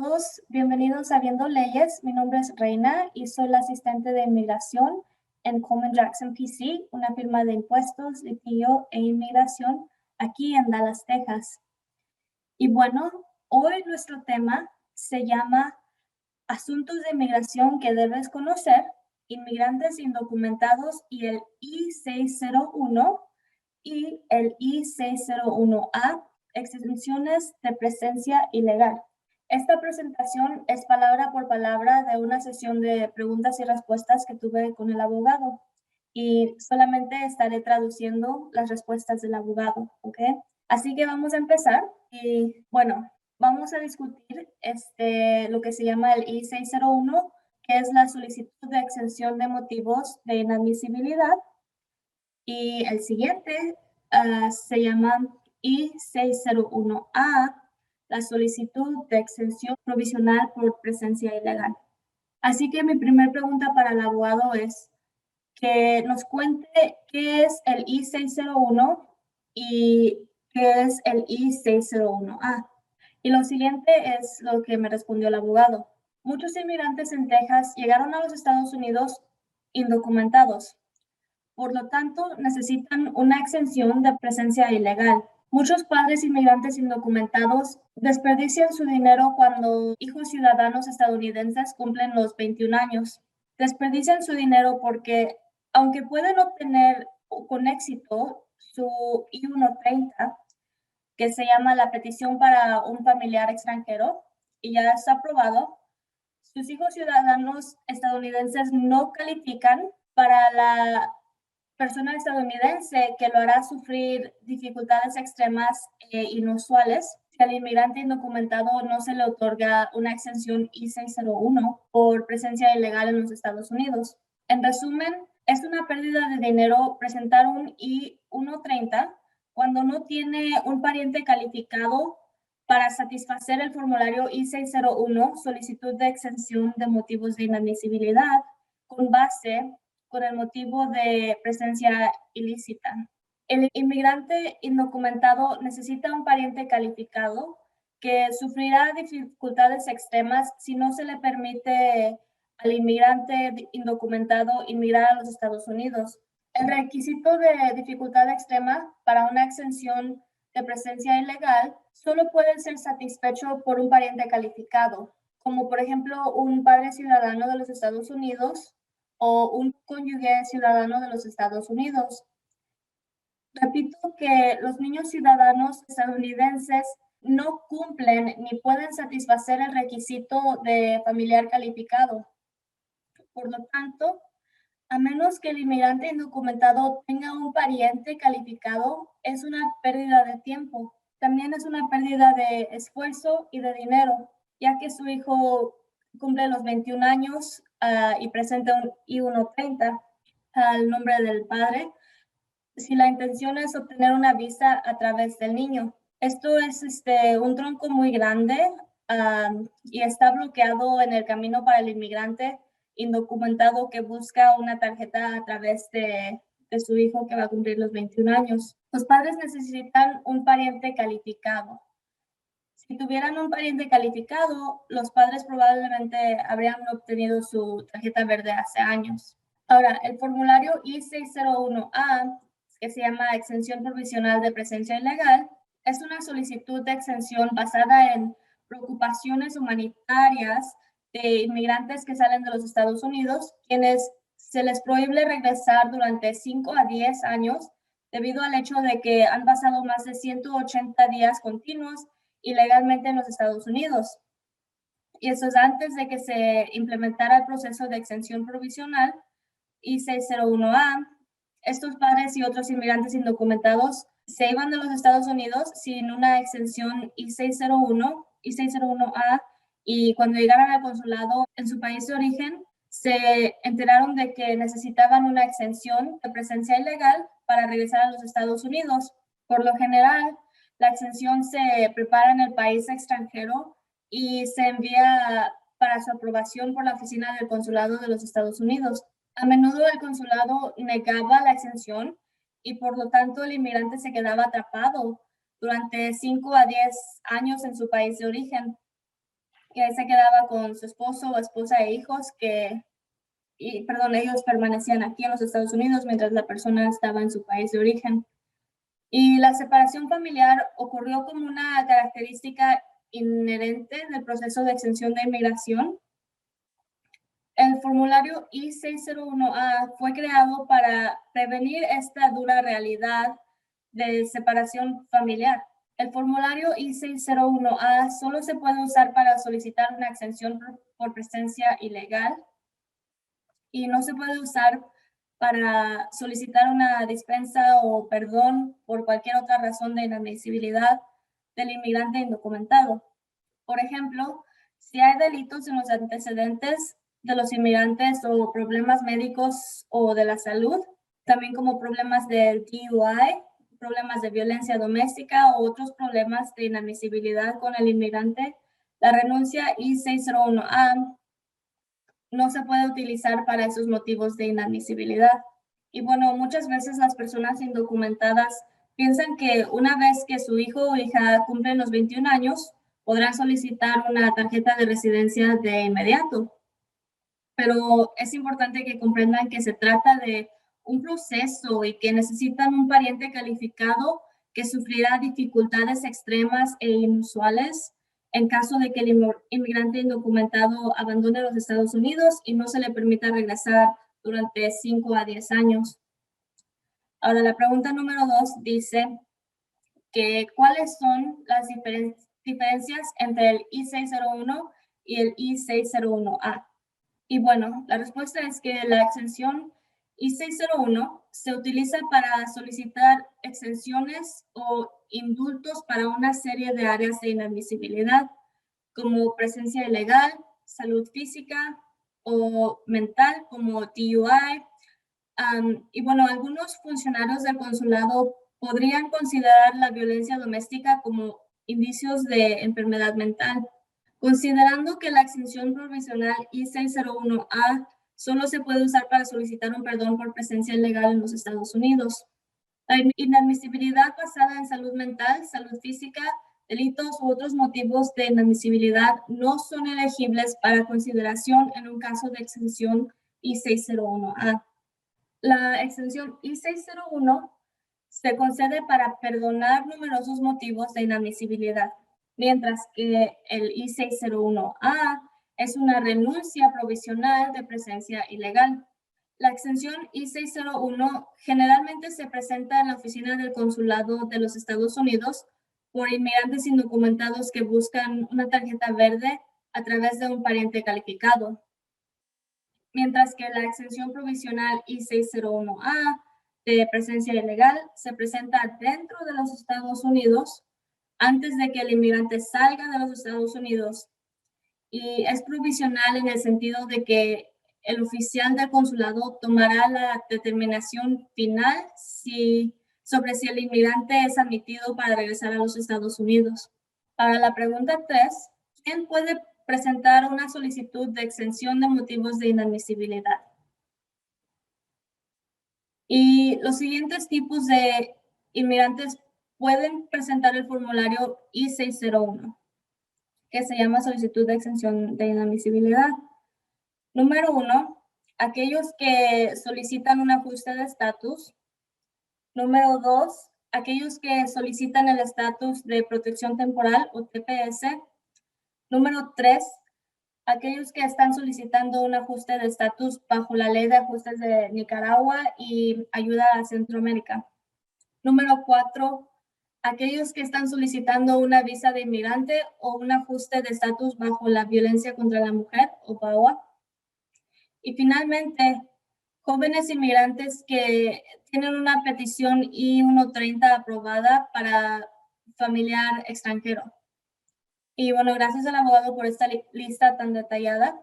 todos, bienvenidos a Viendo Leyes. Mi nombre es Reina y soy la asistente de inmigración en Coleman Jackson PC, una firma de impuestos, litigio e inmigración aquí en Dallas, Texas. Y bueno, hoy nuestro tema se llama Asuntos de Inmigración que debes conocer, inmigrantes indocumentados y el I-601 y el I-601A, exenciones de presencia ilegal. Esta presentación es palabra por palabra de una sesión de preguntas y respuestas que tuve con el abogado y solamente estaré traduciendo las respuestas del abogado, ¿ok? Así que vamos a empezar y bueno, vamos a discutir lo que se llama el I-601, que es la solicitud de exención de motivos de inadmisibilidad, y el siguiente se llama I-601A, la solicitud de exención provisional por presencia ilegal. Así que mi primera pregunta para el abogado es que nos cuente qué es el I-601 y qué es el I-601A. Y lo siguiente es lo que me respondió el abogado. Muchos inmigrantes en Texas llegaron a los Estados Unidos indocumentados. Por lo tanto, necesitan una exención de presencia ilegal. Muchos padres inmigrantes indocumentados desperdician su dinero cuando hijos ciudadanos estadounidenses cumplen los 21 años. Desperdician su dinero porque, aunque pueden obtener con éxito su I-130, que se llama la petición para un familiar extranjero, y ya está aprobado, sus hijos ciudadanos estadounidenses no califican para la persona estadounidense, que lo hará sufrir dificultades extremas e inusuales si al inmigrante indocumentado no se le otorga una exención I-601 por presencia ilegal en los Estados Unidos. En resumen, es una pérdida de dinero presentar un I-130 cuando no tiene un pariente calificado para satisfacer el formulario I-601, solicitud de exención de motivos de inadmisibilidad, con el motivo de presencia ilícita. El inmigrante indocumentado necesita un pariente calificado que sufrirá dificultades extremas si no se le permite al inmigrante indocumentado inmigrar a los Estados Unidos. El requisito de dificultad extrema para una exención de presencia ilegal solo puede ser satisfecho por un pariente calificado, como por ejemplo un padre ciudadano de los Estados Unidos o un cónyuge ciudadano de los Estados Unidos. Repito que los niños ciudadanos estadounidenses no cumplen ni pueden satisfacer el requisito de familiar calificado. Por lo tanto, a menos que el inmigrante indocumentado tenga un pariente calificado, es una pérdida de tiempo. También es una pérdida de esfuerzo y de dinero, ya que su hijo cumple los 21 años y presenta un I-130 al nombre del padre, si la intención es obtener una visa a través del niño. Esto es un tronco muy grande y está bloqueado en el camino para el inmigrante indocumentado que busca una tarjeta a través de su hijo que va a cumplir los 21 años. Los padres necesitan un pariente calificado. Si tuvieran un pariente calificado, los padres probablemente habrían obtenido su tarjeta verde hace años. Ahora, el formulario I-601A, que se llama Exención Provisional de Presencia Ilegal, es una solicitud de exención basada en preocupaciones humanitarias de inmigrantes que salen de los Estados Unidos, quienes se les prohíbe regresar durante 5 a 10 años debido al hecho de que han pasado más de 180 días continuos ilegalmente en los Estados Unidos. Y eso es antes de que se implementara el proceso de exención provisional I-601A. Estos padres y otros inmigrantes indocumentados se iban de los Estados Unidos sin una exención I-601A, y cuando llegaron al consulado en su país de origen, se enteraron de que necesitaban una exención de presencia ilegal para regresar a los Estados Unidos. Por lo general, la exención se prepara en el país extranjero y se envía para su aprobación por la oficina del consulado de los Estados Unidos. A menudo el consulado negaba la exención y por lo tanto el inmigrante se quedaba atrapado durante 5 a 10 años en su país de origen. que se quedaba con su esposo o esposa e hijos ellos permanecían aquí en los Estados Unidos mientras la persona estaba en su país de origen. Y la separación familiar ocurrió como una característica inherente del proceso de exención de inmigración. El formulario I-601A fue creado para prevenir esta dura realidad de separación familiar. El formulario I-601A solo se puede usar para solicitar una exención por presencia ilegal y no se puede usar para solicitar una dispensa o perdón por cualquier otra razón de inadmisibilidad del inmigrante indocumentado. Por ejemplo, si hay delitos en los antecedentes de los inmigrantes o problemas médicos o de la salud, también como problemas del DUI, problemas de violencia doméstica o otros problemas de inadmisibilidad con el inmigrante, la renuncia I-601A no se puede utilizar para esos motivos de inadmisibilidad. Y bueno, muchas veces las personas indocumentadas piensan que una vez que su hijo o hija cumplen los 21 años, podrán solicitar una tarjeta de residencia de inmediato. Pero es importante que comprendan que se trata de un proceso y que necesitan un pariente calificado que sufrirá dificultades extremas e inusuales en caso de que el inmigrante indocumentado abandone los Estados Unidos y no se le permita regresar durante 5 a 10 años. Ahora, la pregunta número 2 dice que ¿cuáles son las diferencias entre el I-601 y el I-601A? Y bueno, la respuesta es que la exención I-601 se utiliza para solicitar exenciones o indultos para una serie de áreas de inadmisibilidad, como presencia ilegal, salud física o mental, como DUI. Y bueno, algunos funcionarios del consulado podrían considerar la violencia doméstica como indicios de enfermedad mental. Considerando que la exención provisional I-601A solo se puede usar para solicitar un perdón por presencia ilegal en los Estados Unidos. La inadmisibilidad basada en salud mental, salud física, delitos u otros motivos de inadmisibilidad no son elegibles para consideración en un caso de exención I-601A. La exención I-601 se concede para perdonar numerosos motivos de inadmisibilidad, mientras que el I-601A es una renuncia provisional de presencia ilegal. La exención I-601 generalmente se presenta en la oficina del consulado de los Estados Unidos por inmigrantes indocumentados que buscan una tarjeta verde a través de un pariente calificado, mientras que la exención provisional I-601A de presencia ilegal se presenta dentro de los Estados Unidos antes de que el inmigrante salga de los Estados Unidos y es provisional en el sentido de que el oficial del consulado tomará la determinación final sobre si el inmigrante es admitido para regresar a los Estados Unidos. Para la pregunta 3, ¿quién puede presentar una solicitud de exención de motivos de inadmisibilidad? Y los siguientes tipos de inmigrantes pueden presentar el formulario I-601, que se llama solicitud de exención de inadmisibilidad. Número 1, aquellos que solicitan un ajuste de estatus. Número 2, aquellos que solicitan el estatus de protección temporal o TPS. Número 3, aquellos que están solicitando un ajuste de estatus bajo la ley de ajustes de Nicaragua y ayuda a Centroamérica. Número 4, aquellos que están solicitando una visa de inmigrante o un ajuste de estatus bajo la violencia contra la mujer o VAWA. Y finalmente, jóvenes inmigrantes que tienen una petición I-130 aprobada para familiar extranjero. Y bueno, gracias al abogado por esta lista tan detallada.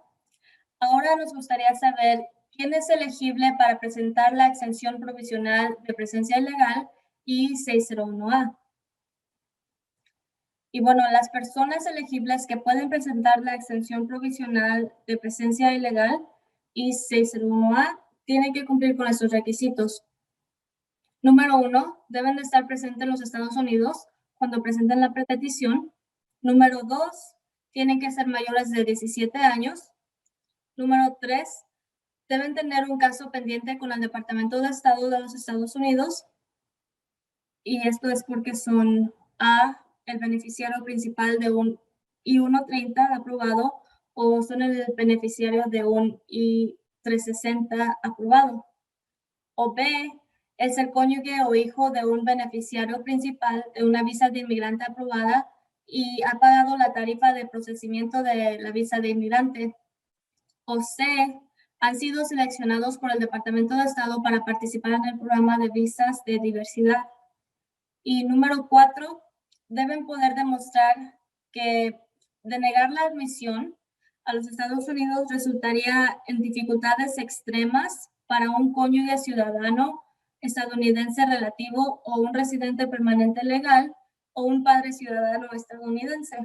Ahora nos gustaría saber quién es elegible para presentar la exención provisional de presencia ilegal I-601A. Y bueno, las personas elegibles que pueden presentar la exención provisional de presencia ilegal I-601A tienen que cumplir con estos requisitos. Número 1, deben de estar presentes en los Estados Unidos cuando presenten la petición. Número 2, tienen que ser mayores de 17 años. Número 3, deben tener un caso pendiente con el Departamento de Estado de los Estados Unidos. Y esto es porque son A, el beneficiario principal de un I-130 aprobado, o son el beneficiario de un I-360 aprobado. O B, es el cónyuge o hijo de un beneficiario principal de una visa de inmigrante aprobada y ha pagado la tarifa de procesamiento de la visa de inmigrante. O C, han sido seleccionados por el Departamento de Estado para participar en el programa de visas de diversidad. Y número 4, deben poder demostrar que denegar la admisión a los Estados Unidos resultaría en dificultades extremas para un cónyuge ciudadano estadounidense relativo o un residente permanente legal o un padre ciudadano estadounidense.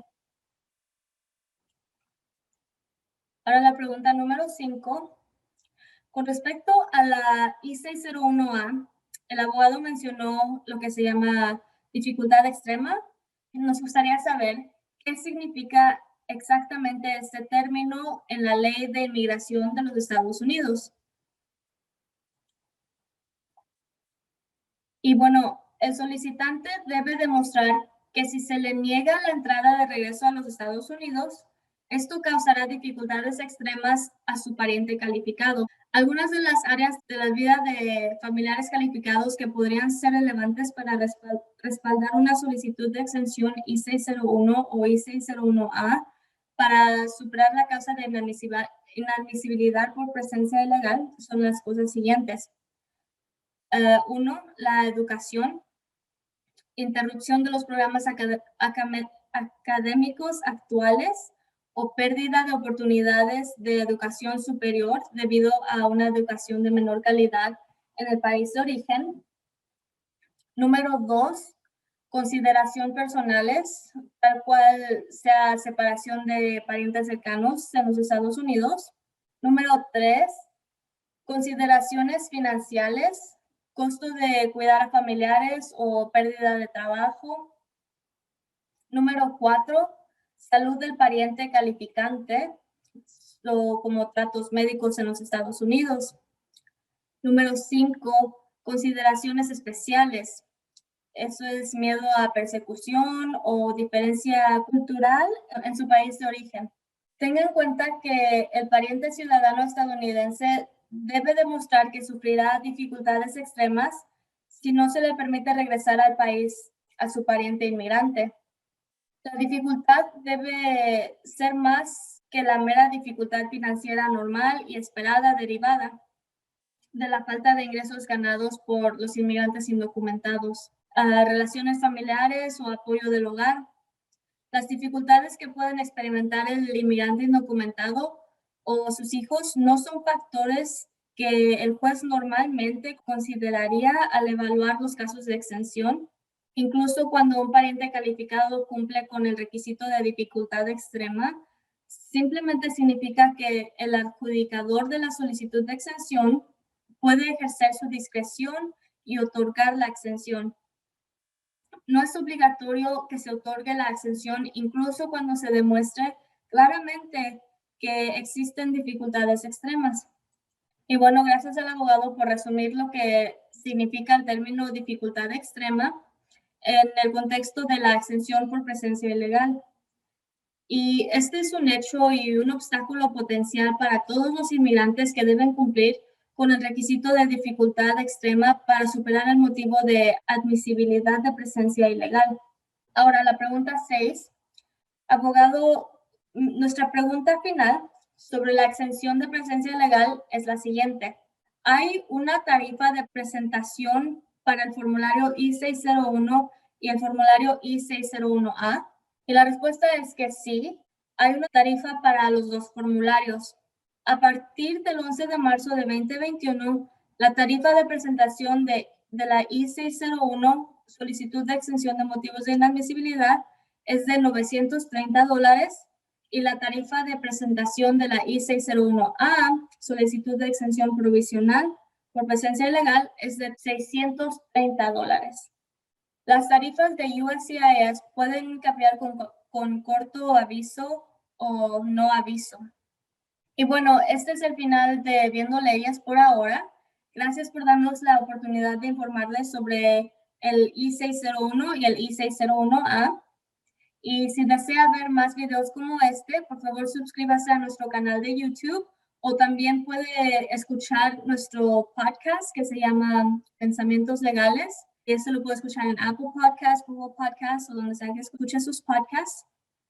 Ahora la pregunta número 5. Con respecto a la I-601A, el abogado mencionó lo que se llama dificultad extrema. Nos gustaría saber qué significa exactamente este término en la ley de inmigración de los Estados Unidos. Y bueno, el solicitante debe demostrar que si se le niega la entrada de regreso a los Estados Unidos, esto causará dificultades extremas a su pariente calificado. Algunas de las áreas de la vida de familiares calificados que podrían ser relevantes para respaldar una solicitud de exención I-601 o I-601A para superar la causa de inadmisibilidad por presencia ilegal son las cosas siguientes. 1, la educación, interrupción de los programas académicos actuales o pérdida de oportunidades de educación superior debido a una educación de menor calidad en el país de origen. Número 2, consideración personales, tal cual sea separación de parientes cercanos en los Estados Unidos. Número 3, consideraciones financieras, costo de cuidar a familiares o pérdida de trabajo. Número 4, salud del pariente calificante, como tratos médicos en los Estados Unidos. Número 5, consideraciones especiales. Eso es miedo a persecución o diferencia cultural en su país de origen. Tenga en cuenta que el pariente ciudadano estadounidense debe demostrar que sufrirá dificultades extremas si no se le permite regresar al país a su pariente inmigrante. La dificultad debe ser más que la mera dificultad financiera normal y esperada derivada de la falta de ingresos ganados por los inmigrantes indocumentados, relaciones familiares o apoyo del hogar. Las dificultades que pueden experimentar el inmigrante indocumentado o sus hijos no son factores que el juez normalmente consideraría al evaluar los casos de exención, incluso cuando un pariente calificado cumple con el requisito de dificultad extrema. Simplemente significa que el adjudicador de la solicitud de exención puede ejercer su discreción y otorgar la exención. No es obligatorio que se otorgue la exención incluso cuando se demuestre claramente que existen dificultades extremas. Y bueno, gracias al abogado por resumir lo que significa el término dificultad extrema en el contexto de la exención por presencia ilegal. Y este es un hecho y un obstáculo potencial para todos los inmigrantes que deben cumplir con el requisito de dificultad extrema para superar el motivo de admisibilidad de presencia ilegal. Ahora, la pregunta 6. Abogado, nuestra pregunta final sobre la exención de presencia ilegal es la siguiente. ¿Hay una tarifa de presentación para el formulario I-601 y el formulario I-601A? Y la respuesta es que sí, hay una tarifa para los dos formularios. A partir del 11 de marzo de 2021, la tarifa de presentación de la I-601, solicitud de exención de motivos de inadmisibilidad, es de $930 y la tarifa de presentación de la I-601A, solicitud de exención provisional por presencia ilegal, es de $630. Las tarifas de USCIS pueden cambiar con corto aviso o no aviso. Y bueno, este es el final de Viendo Leyes por ahora. Gracias por darnos la oportunidad de informarles sobre el I-601 y el I-601A. Y si desea ver más videos como este, por favor suscríbase a nuestro canal de YouTube o también puede escuchar nuestro podcast que se llama Pensamientos Legales. Este lo puede escuchar en Apple Podcasts, Google Podcasts o donde sea que escuche sus podcasts.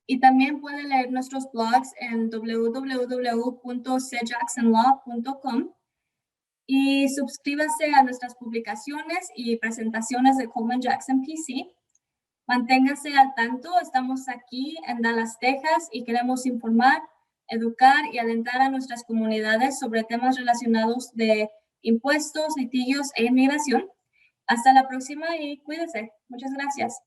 Y también puede leer nuestros blogs en www.cjacksonlaw.com y suscríbase a nuestras publicaciones y presentaciones de Coleman Jackson PC. Manténgase al tanto, estamos aquí en Dallas, Texas y queremos informar, educar y alentar a nuestras comunidades sobre temas relacionados de impuestos, litigios e inmigración. Hasta la próxima y cuídese. Muchas gracias.